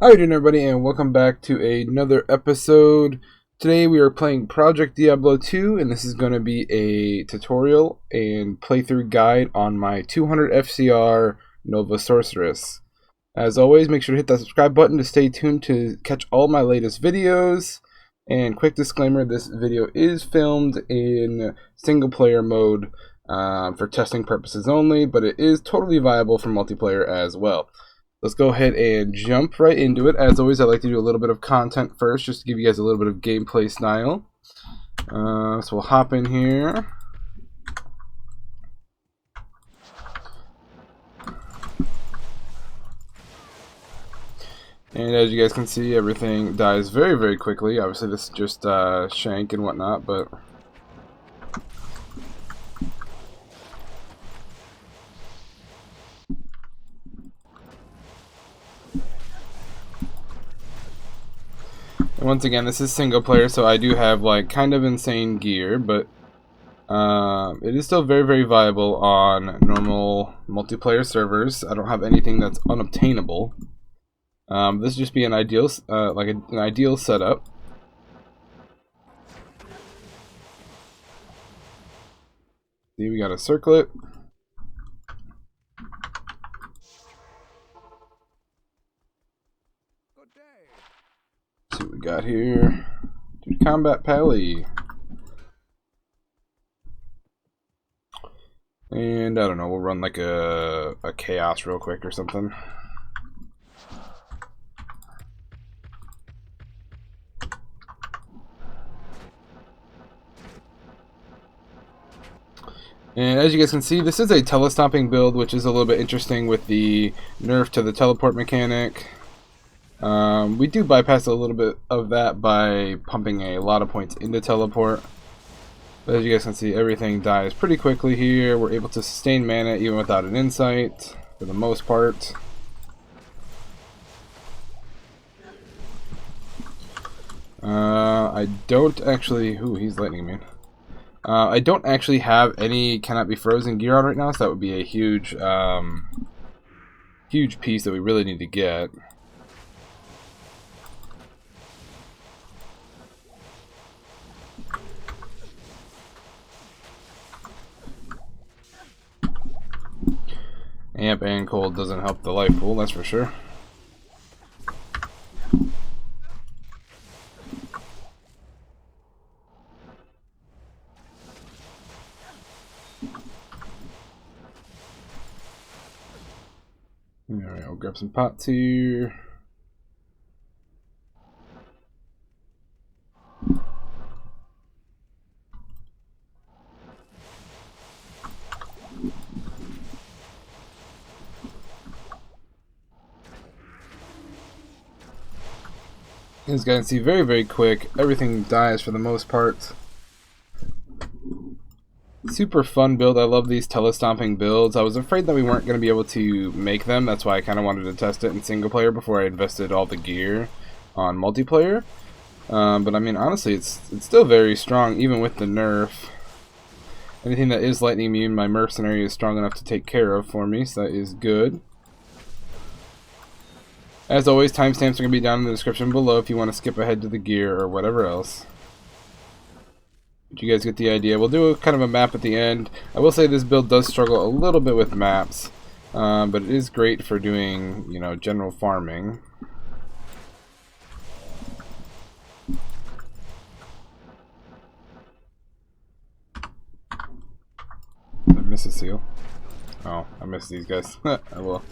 How you doing, everybody, and welcome back to another episode. Today we are playing Project Diablo 2, and this is going to be a tutorial and playthrough guide on my 200 FCR Nova Sorceress. As always, make sure to hit that subscribe button to stay tuned to catch all my latest videos. And quick disclaimer, this video is filmed in single player mode for testing purposes only, but it is totally viable for multiplayer as well. Let's go ahead and jump right into it. As always, I like to do a little bit of content first, just to give you guys a little bit of gameplay style. So we'll hop in here. And as you guys can see, everything dies very, very quickly. Obviously, this is just shank and whatnot, but... And once again, this is single player, so I do have like kind of insane gear, but it is still very, very viable on normal multiplayer servers. I don't have anything that's unobtainable. This would just be an ideal, an ideal setup. See, we got a circlet. See what we got here. Dude, combat pally. And I don't know, we'll run like a chaos real quick or something. And as you guys can see, this is a telestomping build, which is a little bit interesting with the nerf to the teleport mechanic. We do bypass a little bit of that by pumping a lot of points into teleport. But as you guys can see, everything dies pretty quickly here. We're able to sustain mana even without an insight, for the most part. I don't actually... Ooh, he's lightning me. I don't actually have any cannot be frozen gear on right now, so that would be a huge, huge piece that we really need to get. Amp and cold doesn't help the life pool, that's for sure. Alright, I'll grab some pots here. As you guys can see, very, very quick. Everything dies for the most part. Super fun build. I love these telestomping builds. I was afraid that we weren't going to be able to make them. That's why I kind of wanted to test it in single player before I invested all the gear on multiplayer. But I mean, honestly, it's still very strong, even with the nerf. Anything that is lightning immune, my mercenary is strong enough to take care of for me, so that is good. As always, timestamps are going to be down in the description below if you want to skip ahead to the gear or whatever else. But you guys get the idea. We'll do kind of a map at the end. I will say this build does struggle a little bit with maps, but it is great for doing, you know, general farming. Did I miss a seal? Oh, I missed these guys. I will.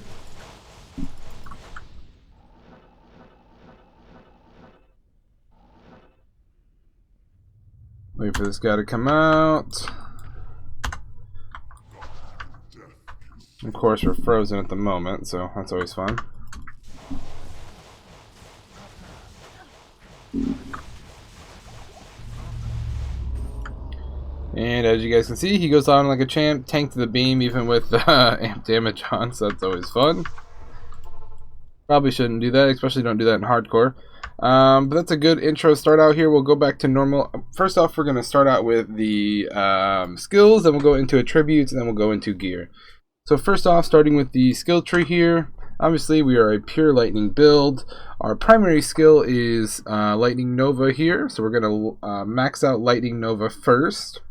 Wait for this guy to come out. Of course, we're frozen at the moment, so that's always fun. And as you guys can see, he goes on like a champ, tank to the beam, even with amp damage on, so that's always fun. Probably shouldn't do that, especially don't do that in hardcore. But that's a good intro start out here. We'll go back to normal. First off, we're going to start out with the skills, then we'll go into attributes, and then we'll go into gear. So first off, starting with the skill tree here, Obviously, we are a pure lightning build. Our primary skill is Lightning Nova here, so we're going to max out Lightning Nova first.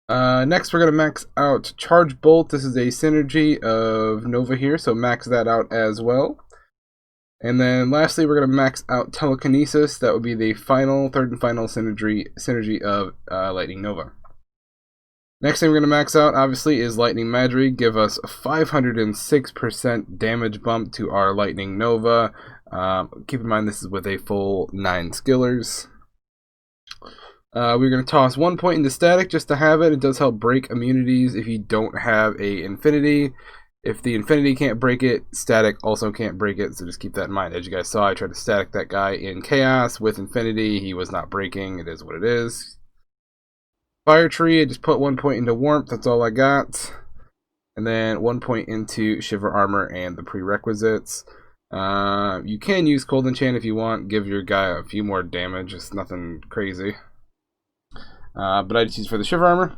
Next, we're going to max out Charge Bolt. This is a synergy of Nova here, so max that out as well. And then lastly, we're going to max out Telekinesis. That would be the third and final synergy of Lightning Nova. Next thing we're going to max out, obviously, is Lightning Magic. Give us a 506% damage bump to our Lightning Nova. Keep in mind this is with a full 9 skillers. We're going to toss 1 point into Static just to have it. It does help break immunities if you don't have a Infinity. If the Infinity can't break it, Static also can't break it, so just keep that in mind. As you guys saw, I tried to Static that guy in Chaos with Infinity. He was not breaking. It is what it is. Fire Tree, I just put 1 point into Warmth. That's all I got. And then 1 point into Shiver Armor and the prerequisites. You can use Cold Enchant if you want. Give your guy a few more damage. It's nothing crazy. But I just use for the Shiver Armor.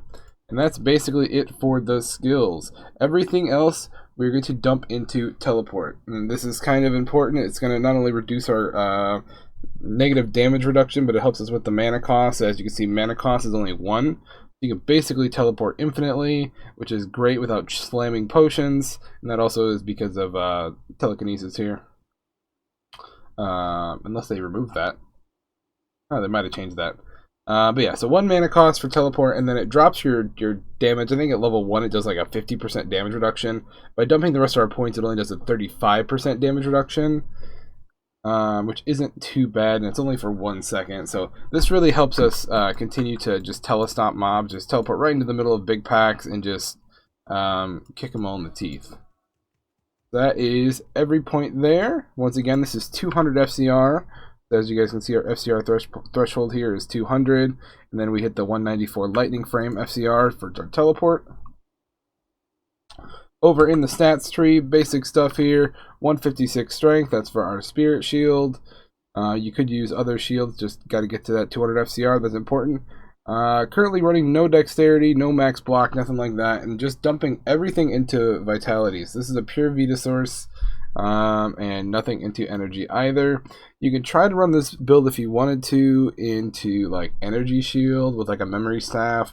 And that's basically it for the skills. Everything else we're going to dump into Teleport. And this is kind of important. It's going to not only reduce our negative damage reduction, but it helps us with the mana cost. As you can see, mana cost is only 1. You can basically teleport infinitely, which is great without slamming potions. And that also is because of telekinesis here. Unless they remove that. Oh, they might have changed that. But yeah, so 1 mana cost for teleport, and then it drops your damage. I think at level 1 it does like a 50% damage reduction. By dumping the rest of our points, it only does a 35% damage reduction, which isn't too bad, and it's only for 1 second. So this really helps us continue to just telestomp mobs, just teleport right into the middle of big packs, and just kick them all in the teeth. That is every point there. Once again, this is 200 FCR. As you guys can see, our FCR threshold here is 200, and then we hit the 194 lightning frame FCR for our teleport. Over in the stats tree, basic stuff here, 156 strength, that's for our spirit shield. You could use other shields, just got to get to that 200 FCR, that's important. Currently running no dexterity, no max block, nothing like that, and just dumping everything into vitalities. This is a pure Vita source. And nothing into energy either. You can try to run this build if you wanted to into like energy shield with like a memory staff.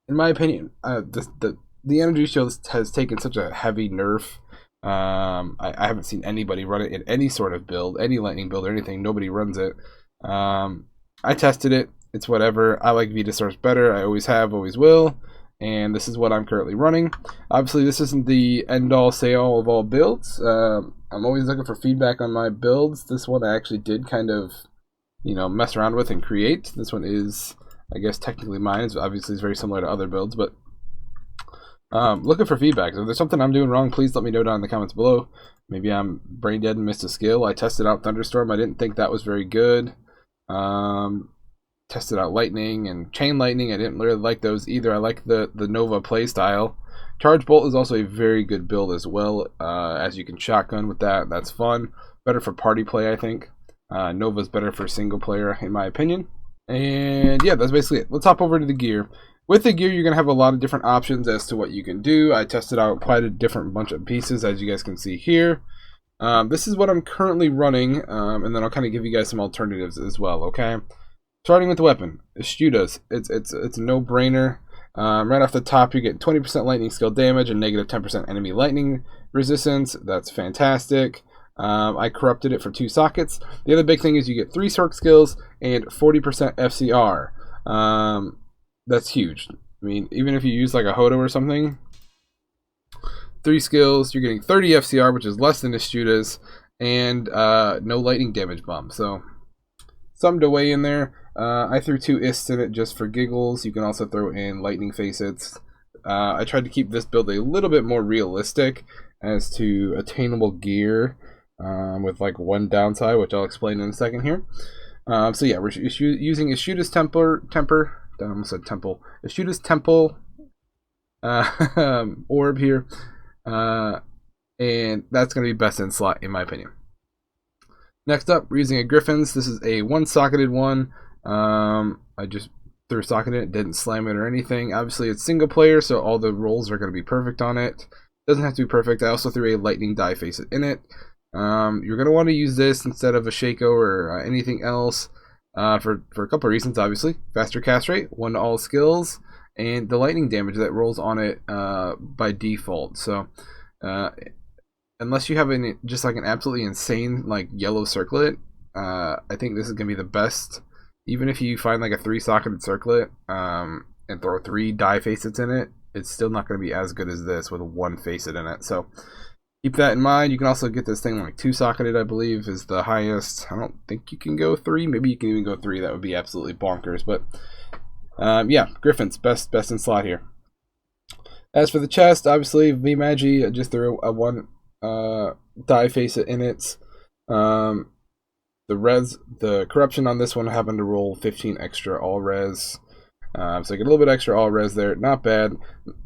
In my opinion, the energy shield has taken such a heavy nerf. I haven't seen anybody run it in any sort of build, any lightning build or anything. Nobody runs it. I tested it. It's whatever. I like Vita Source better. I always have, always will. And this is what I'm currently running. Obviously, this isn't the end-all, say-all of all builds. I'm always looking for feedback on my builds. This one I actually did kind of, mess around with and create. This one is, I guess, technically mine. It's obviously very similar to other builds, but looking for feedback. So if there's something I'm doing wrong, please let me know down in the comments below. Maybe I'm brain dead and missed a skill. I tested out Thunderstorm. I didn't think that was very good. Tested out Lightning and Chain Lightning. I didn't really like those either. I like the Nova playstyle. Charge Bolt is also a very good build as well, as you can shotgun with that. That's fun. Better for party play, I think. Nova's better for single player, in my opinion. And yeah, that's basically it. Let's hop over to the gear. With the gear, you're going to have a lot of different options as to what you can do. I tested out quite a different bunch of pieces, as you guys can see here. This is what I'm currently running, and then I'll kind of give you guys some alternatives as well, okay? Starting with the weapon, Estudas. It's a no-brainer. Right off the top, you get 20% lightning skill damage and negative 10% enemy lightning resistance. That's fantastic. I corrupted it for 2 sockets. The other big thing is you get 3 Sorc skills and 40% FCR. That's huge. I mean, even if you use like a Hodo or something, 3 skills, you're getting 30 FCR, which is less than Estudas, and no lightning damage bump. So something to weigh in there. I threw 2 ists in it just for giggles. You can also throw in lightning facets. I tried to keep this build a little bit more realistic as to attainable gear, with like one downside, which I'll explain in a second here. So yeah, we're using Estudas I almost said temple. Estudas Temple orb here, and that's going to be best in slot in my opinion. Next up, we're using a Griffin's. This is a 1-socketed one. I just threw a socket in it, didn't slam it or anything. Obviously, it's single player, so all the rolls are going to be perfect on it. Doesn't have to be perfect. I also threw a lightning die facet in it. You're going to want to use this instead of a Shaco or anything else for a couple of reasons, obviously. Faster cast rate, 1 to all skills, and the lightning damage that rolls on it by default. So unless you have just like an absolutely insane like yellow circlet, I think this is going to be the best. Even if you find like a 3-socketed circlet and throw 3 die facets in it, it's still not going to be as good as this with 1 facet in it. So keep that in mind. You can also get this thing like 2-socketed, I believe, is the highest. I don't think you can go 3. Maybe you can even go 3. That would be absolutely bonkers. But yeah, Griffin's best in slot here. As for the chest, obviously VMagi just threw a 1 die facet in it. The corruption on this one happened to roll 15 extra all res. So I get a little bit extra all res there. Not bad.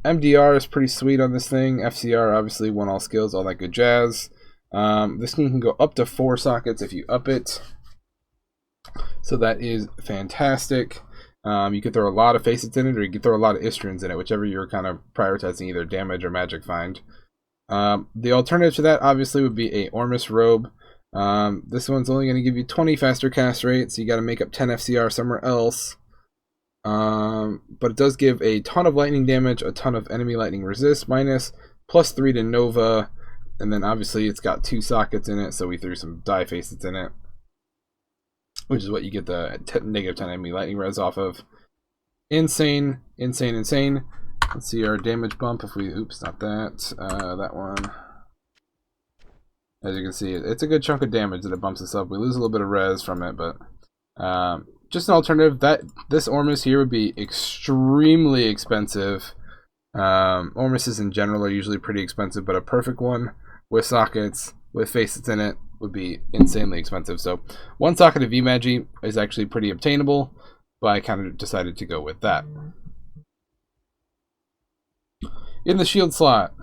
MDR is pretty sweet on this thing. FCR, obviously, 1 all skills, all that good jazz. This thing can go up to 4 sockets if you up it. So that is fantastic. You could throw a lot of facets in it, or you could throw a lot of Istrians in it, whichever you're kind of prioritizing, either damage or magic find. The alternative to that, obviously, would be a Ormus robe. This one's only going to give you 20 faster cast rate, so you got to make up 10 FCR somewhere else. But it does give a ton of lightning damage, a ton of enemy lightning resist, minus +3 to Nova, and then obviously it's got 2 sockets in it, so we threw some die facets in it, which is what you get the -10 enemy lightning res off of. Insane. Let's see our damage bump if we, oops, not that, that one. As you can see, it's a good chunk of damage that it bumps us up. We lose a little bit of res from it, but just an alternative. That this Ormus here would be extremely expensive. Ormuses in general are usually pretty expensive, but a perfect one with sockets, with facets in it, would be insanely expensive. So 1 socket of VMagi is actually pretty obtainable, but I kind of decided to go with that. In the shield slot,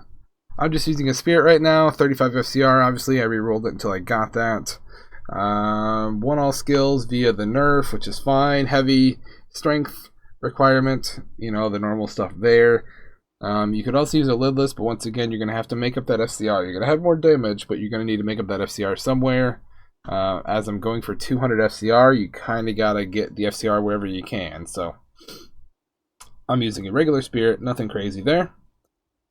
I'm just using a Spirit right now, 35 FCR, obviously. I re-rolled it until I got that. 1 all skills via the nerf, which is fine. Heavy strength requirement, you know, the normal stuff there. You could also use a lidless, but once again, you're going to have to make up that FCR. You're going to have more damage, but you're going to need to make up that FCR somewhere. As I'm going for 200 FCR, you kind of got to get the FCR wherever you can. So I'm using a regular Spirit, nothing crazy there.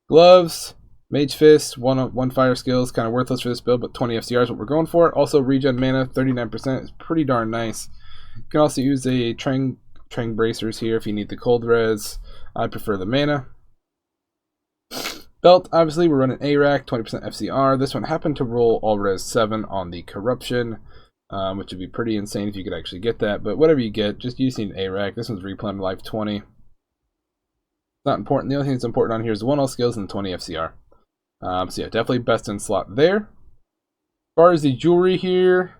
Gloves, Mage Fist, one fire skill is kind of worthless for this build, but 20 FCR is what we're going for. Also, regen mana, 39% is pretty darn nice. You can also use a Trang Bracers here if you need the cold res. I prefer the mana. Belt, obviously, we're running ARAC, 20% FCR. This one happened to roll all res 7 on the corruption, which would be pretty insane if you could actually get that. But whatever you get, just use an ARAC. This one's replan life 20. Not important. The only thing that's important on here is 1 all skills and 20 FCR. So yeah, definitely best in slot there. As far as the jewelry here,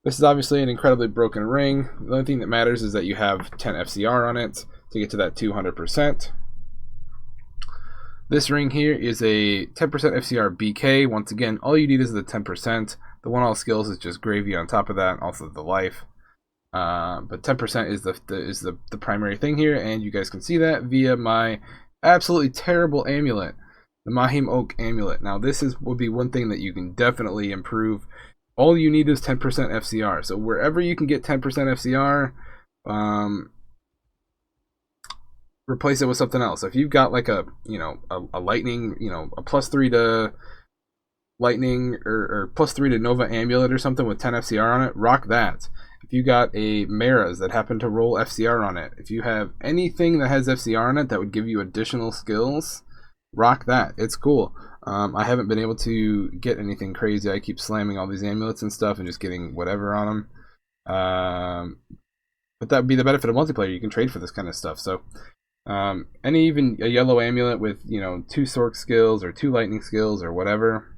this is obviously an incredibly broken ring. The only thing that matters is that you have 10 FCR on it to get to that 200%. This ring here is a 10% FCR BK. Once again, all you need is the 10%. The 1 all skills is just gravy on top of that, also the life. But 10% is the primary thing here, and you guys can see that via my absolutely terrible amulet, the Mahim Oak amulet. Now this would be one thing that you can definitely improve. All you need is 10% FCR. So wherever you can get 10% FCR, replace it with something else. If you've got like a lightning, a +3 to lightning or +3 to Nova amulet or something with 10 FCR on it, rock that. If you got a Mara's that happen to roll FCR on it, if you have anything that has FCR on it that would give you additional skills, rock that. It's cool. I haven't been able to get anything crazy. I keep slamming all these amulets and stuff and just getting whatever on them. But that would be the benefit of multiplayer. You can trade for this kind of stuff. So even a yellow amulet with 2 Sorc skills or 2 lightning skills or whatever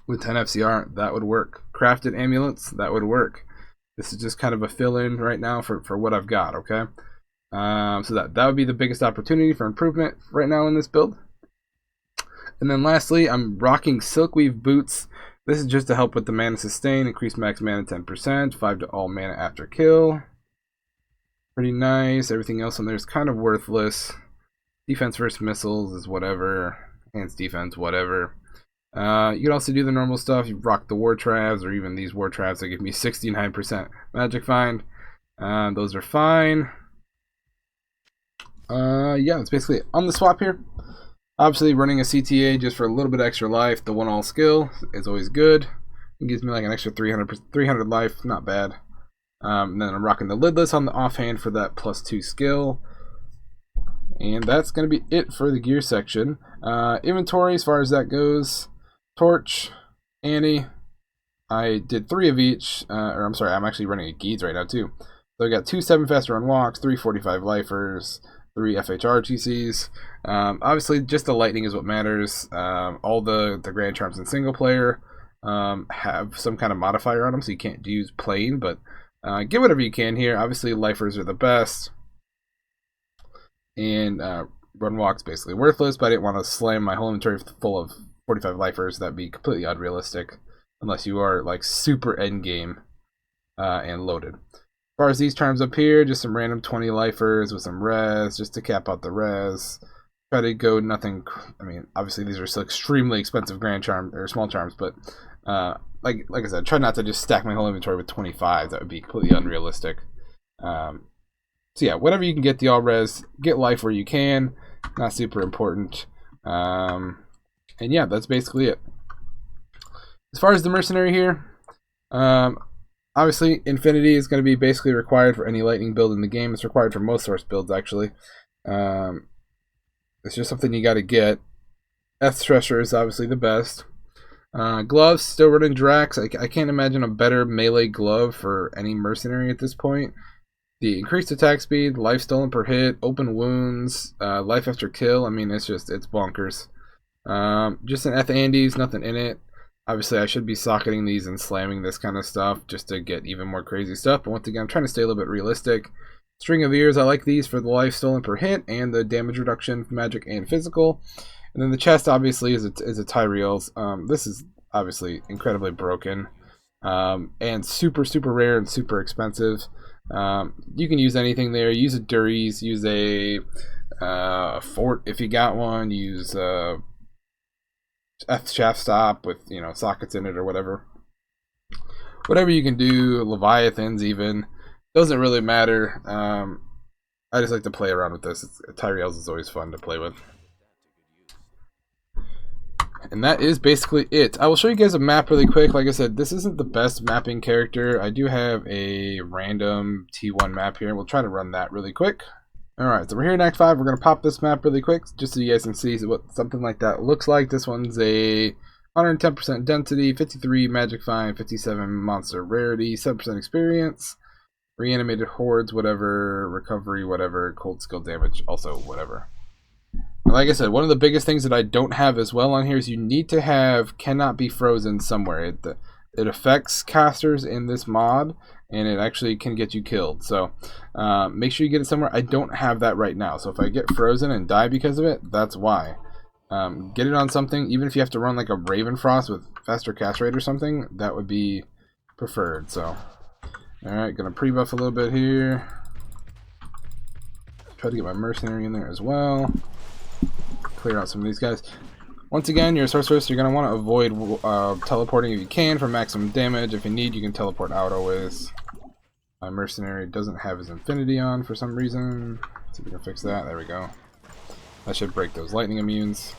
with 10 FCR, that would work. Crafted amulets, that would work. This is just kind of a fill-in right now for what I've got, okay? So that would be the biggest opportunity for improvement right now in this build. And then lastly, I'm rocking Silkweave Boots. This is just to help with the mana sustain, increase max mana 10%, 5 to all mana after kill. Pretty nice. Everything else on there is kind of worthless. Defense versus missiles is whatever. enhanced defense, whatever. You can also do the normal stuff. You rock the war traps, or even these war traps that give me 69% magic find. Those are fine. Yeah, that's basically it. On the swap here, obviously running a CTA just for a little bit extra life. The 1-all skill is always good. It gives me like an extra 300 life, not bad. And then I'm rocking the lidless on the offhand for that +2 skill. And that's going to be it for the gear section. Inventory, as far as that goes, Torch, Annie. I did 3 of each, or I'm sorry, I'm actually running a Geeds right now too. So I got 2 7 fast run walks, 3 45 lifers, 3 FHR TCs. Obviously, just the lightning is what matters. All the Grand Charms in single player have some kind of modifier on them, so you can't use plain, but get whatever you can here. Obviously, lifers are the best. And run walks basically worthless, but I didn't want to slam my whole inventory full of 45 lifers. That'd be completely unrealistic unless you are like super endgame and loaded. As far as these charms up here, just some random 20 lifers with some res just to cap out the res. Try to go nothing. I mean, obviously these are still extremely expensive grand charm or small charms, but like I said, try not to just stack my whole inventory with 25. That would be completely unrealistic. So yeah, whatever you can get the all res, get life where you can. Not super important. And yeah, that's basically it. As far as the mercenary here, obviously Infinity is going to be basically required for any lightning build in the game. It's required for most source builds actually. It's just something you got to get. Thresher is obviously the best. Gloves, still running Drax. I can't imagine a better melee glove for any mercenary at this point. The increased attack speed, life stolen per hit, open wounds, life after kill. I mean, it's bonkers. Just an Andes, nothing in it. Obviously, I should be socketing these and slamming this kind of stuff just to get even more crazy stuff. But once again, I'm trying to stay a little bit realistic. String of Ears, I like these for the life stolen per hit and the damage reduction, magic and physical. And then the chest, obviously, is a Tyreel's. This is obviously incredibly broken and super rare and super expensive. You can use anything there. Use a Duries, use a Fort if you got one. Use F shaft stop with sockets in it or whatever. Whatever you can do. Leviathans even doesn't really matter. I just like to play around with this. Tyreel's is always fun to play with. And that is basically it. I will show you guys a map really quick. Like I said, this isn't the best mapping character. I do have a random T1 map here. We'll try to run that really quick. Alright, so we're here in Act 5. We're going to pop this map really quick just so you guys can see what something like that looks like. This one's a 110% density, 53 magic find, 57 monster rarity, 7% experience, reanimated hordes, whatever, recovery, whatever, cold skill damage, also whatever. Like I said, one of the biggest things that I don't have as well on here is you need to have cannot be frozen somewhere. It affects casters in this mod, and it actually can get you killed. So make sure you get it somewhere. I don't have that right now. So if I get frozen and die because of it, that's why. Get it on something, even if you have to run like a Ravenfrost with faster cast rate or something, that would be preferred. So, alright, gonna pre-buff a little bit here. Try to get my mercenary in there as well. Clear out some of these guys. Once again, you're a sorceress, you're going to want to avoid teleporting if you can for maximum damage. If you need, you can teleport out always. My mercenary doesn't have his infinity on for some reason. Let's see if we can fix that. There we go. That should break those lightning immunes.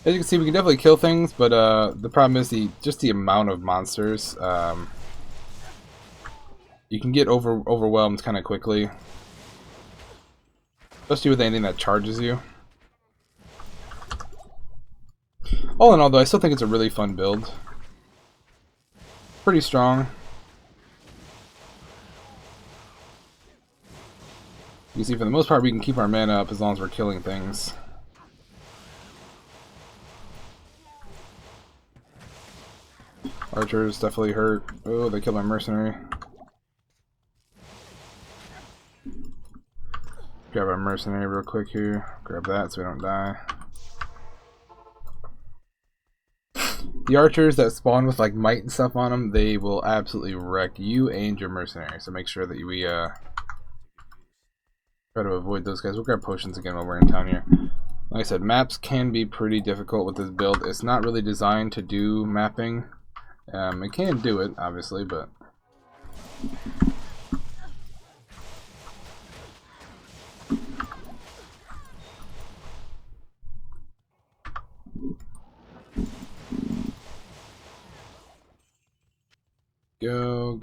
As you can see, we can definitely kill things, but the problem is just the amount of monsters. You can get overwhelmed kind of quickly, especially with anything that charges you. All in all, though, I still think it's a really fun build. Pretty strong. You can see, for the most part, we can keep our mana up as long as we're killing things. Archers definitely hurt. Oh, they killed my mercenary. Grab our mercenary real quick here. Grab that so we don't die. The archers that spawn with like might and stuff on them, they will absolutely wreck you and your mercenary. So make sure that we try to avoid those guys. We'll grab potions again while we're in town here. Like I said, maps can be pretty difficult with this build. It's not really designed to do mapping. It can do it, obviously, but... Go.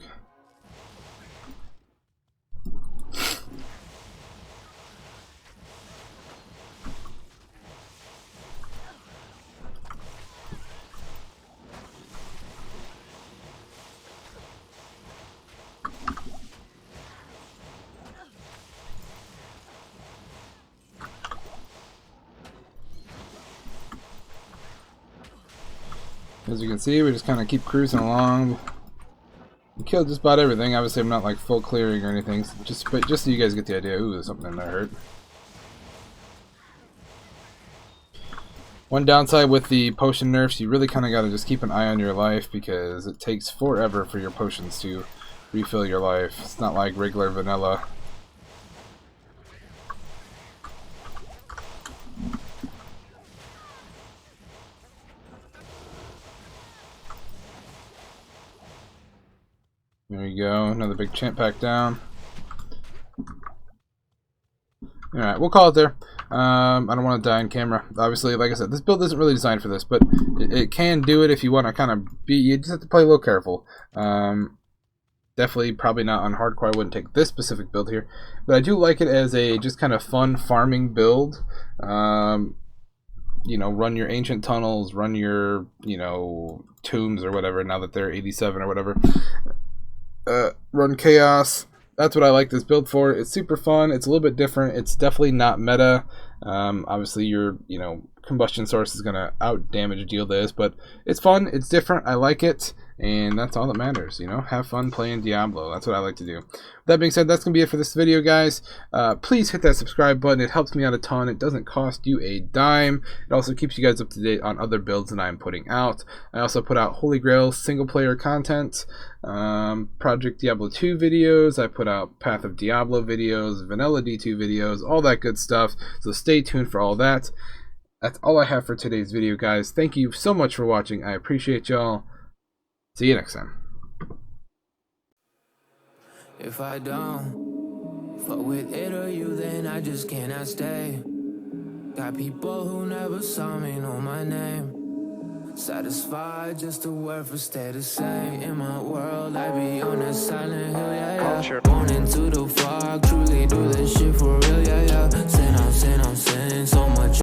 As you can see, we just kind of keep cruising along. We killed just about everything. Obviously, I'm not like full clearing or anything. But just so you guys get the idea. Ooh, there's something in there hurt. One downside with the potion nerfs, you really kind of got to just keep an eye on your life because it takes forever for your potions to refill your life. It's not like regular vanilla. There you go, another big champ pack down. Alright, we'll call it there. I don't want to die on camera. Obviously, like I said, this build isn't really designed for this, but it can do it if you want to kind of be... You just have to play a little careful. Definitely probably not on hardcore. I wouldn't take this specific build here. But I do like it as a just kind of fun farming build. You know, run your ancient tunnels, run your, you know, tombs or whatever, now that they're 87 or whatever. Run chaos. That's what I like this build for. It's super fun. It's a little bit different. It's definitely not meta. Obviously, your combustion source is gonna out damage deal this, but it's fun. It's different. I like it, and that's all that matters. Have fun playing Diablo. That's what I like to do. That being said, that's gonna be it for this video, guys. Please hit that subscribe button. It helps me out a ton. It doesn't cost you a dime. It also keeps you guys up to date on other builds that I'm putting out. I also put out Holy Grail single player content, Project Diablo 2 videos. I put out Path of Diablo videos, Vanilla D2 videos, all that good stuff. So stay tuned for all that. That's all I have for today's video, guys. Thank you so much for watching. I appreciate y'all. See you next time. If I don't fuck with it or you, then I just cannot stay. Got people who never saw me know my name. Satisfied just to work for stay the same. In my world, I be on that silent hill, yeah, yeah. Born into the fog, truly do this shit for real, yeah.